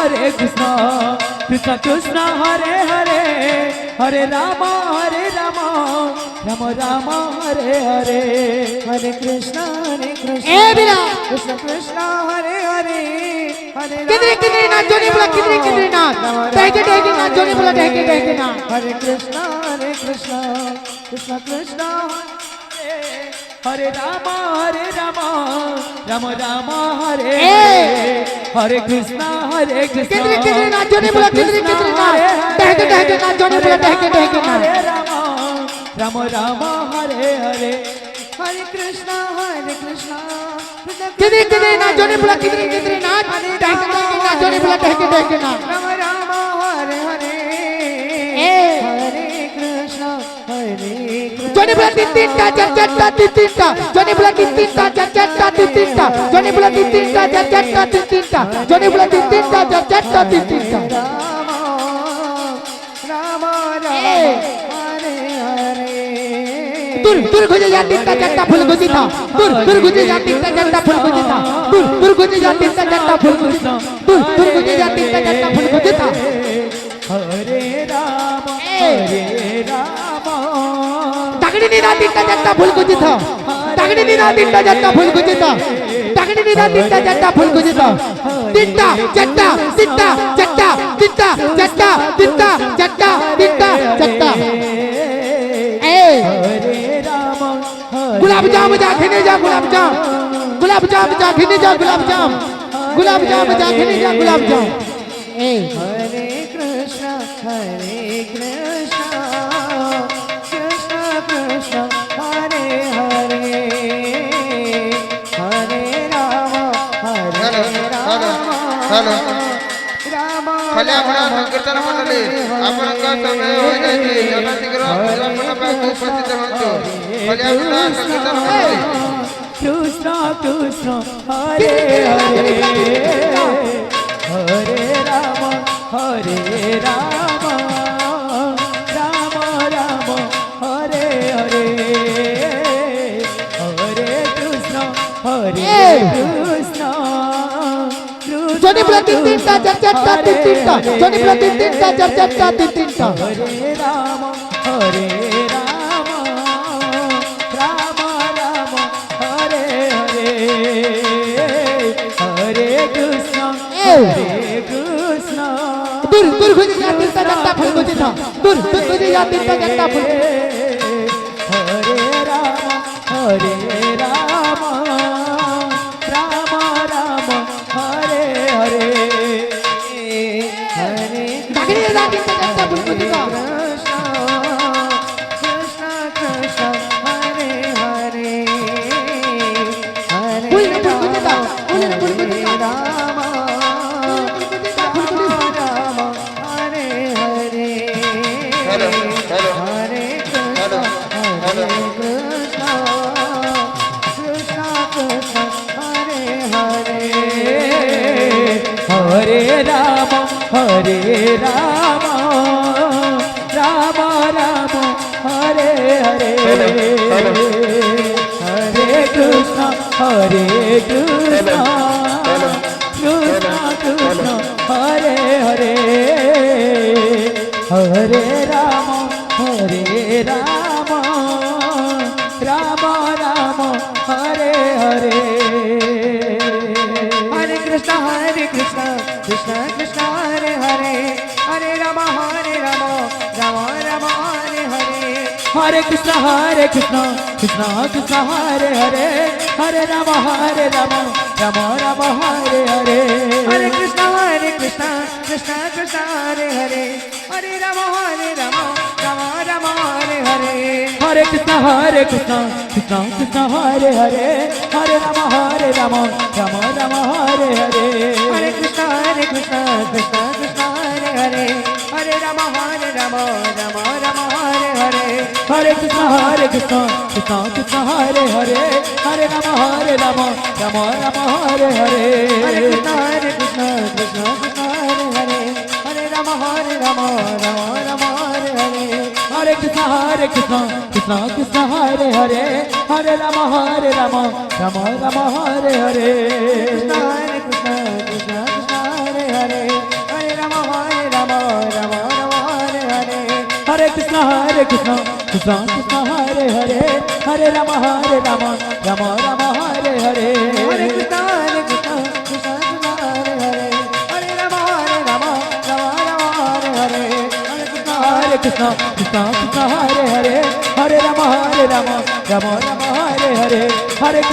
Hare Krishna, Krishna Krishna Hare Hare, Hare Rama, Rama Rama Hare Hare, Hare Krishna, Krishna Krishna Hare Hare, Hare कितने नाच जोनी बोला कितने नाच टहके नाच जोनी बोला टहके नाच Hare Krishna, Krishna Krishna Hare Rama, Rama Rama Hare Hare, Hare Krishna, कितने नाच जोनी बोला कितने नाच टहके नाच जोनी बोला टहके नाच Rama Rama Hare Hare, Hare Krishna, कितने नाच जोनी बोला कितने नाच टहके नाच जोनी बोला टहके नाच Rama Rama Hare Hare, Hare Krishna, जोनी बोला तीन टा जोनी बोला तीन टा जोनी बोला तीन टा जोनी बोला तीन टा Rama Hare Hare, दूर गुजे जा तीन टा फूल गुजी था दूर गुजे जा तीन टा फूल गुजी था दूर गुजे जा तीन टा फूल गुजी था दूर गुजे जा तीन टा फूल गुजी था Hare Rama, तगड़ी नीना तीन टा फूल गुजी था तगड़ी नीना तीन टा फूल गुजी था तगड़ी नीना तीन टा फूल गुजी था तीन टा गुलाब जाम जा खिने जा गुलाब जाम जा खिने जा गुलाब जाम जा खिने जा गुलाब जाम Hare Krishna, Krishna Krishna Hare Hare, Hare Rama, hello Rama खाली आपण संकीर्तन मंडळी आपणका समय होय जायची जता शीघ्र आपण पासून उपस्थित होतो खाली आपण संकीर्तन मंडळी Krishna Krishna Hare Hare, Hare Rama, Rama Rama Hare Hare, Hare Krishna, जोनी बोला तीन टा जोनी बोला तीन टा Hare Rama, Rama Rama Hare Hare, Hare Krishna, दूर गुजे जा तीन टा फूल गुजी था दूर गुजे जा तीन टा फूल Hare Rama, Rama Rama Hare Hare, Hare तगड़ी नीना तीन टा फूल गुजी था Krishna Krishna Hare Hare, Hare फूल गुजी था Rama, Rama Hare Hare, hello Hare Krishna, Krishna Krishna Hare Hare, Hare Rama, Rama Rama Hare Hare, Hare Krishna, Krishna Krishna Hare Hare, Hare Rama, Rama Rama Hare Hare, Hare Krishna, Krishna Krishna Hare Hare, Hare Rama, Rama Rama Hare Hare, Hare Krishna, Krishna Krishna Hare Hare, Hare Rama, Rama Rama Hare Hare, Hare Krishna, Krishna Krishna Hare Hare, Hare Rama, Rama Rama Hare Hare, Hare Krishna, Krishna Krishna Hare Hare, Hare Rama, Rama Rama Hare Hare, Hare Krishna, Krishna Krishna Hare Hare, Hare Rama, Rama Rama Hare Hare, Hare Krishna, Krishna Krishna Hare Hare, Hare Rama, Rama Rama Hare Hare, Hare Krishna, Krishna Krishna Hare Hare, Hare Rama, Rama Rama Hare Hare, Hare Krishna, Krishna Krishna Hare Hare, Hare Rama, Rama Rama Hare Hare, Hare Krishna, Krishna Krishna Hare Hare, Krishna Krishna Krishna Hare Hare Hare Ram Ram Ram Hare Hare Hare Krishna Krishna Krishna Hare Hare Hare Ram Ram Ram Hare Hare Hare Krishna Krishna Krishna Hare Hare Hare Ram Ram Ram Hare Hare हरे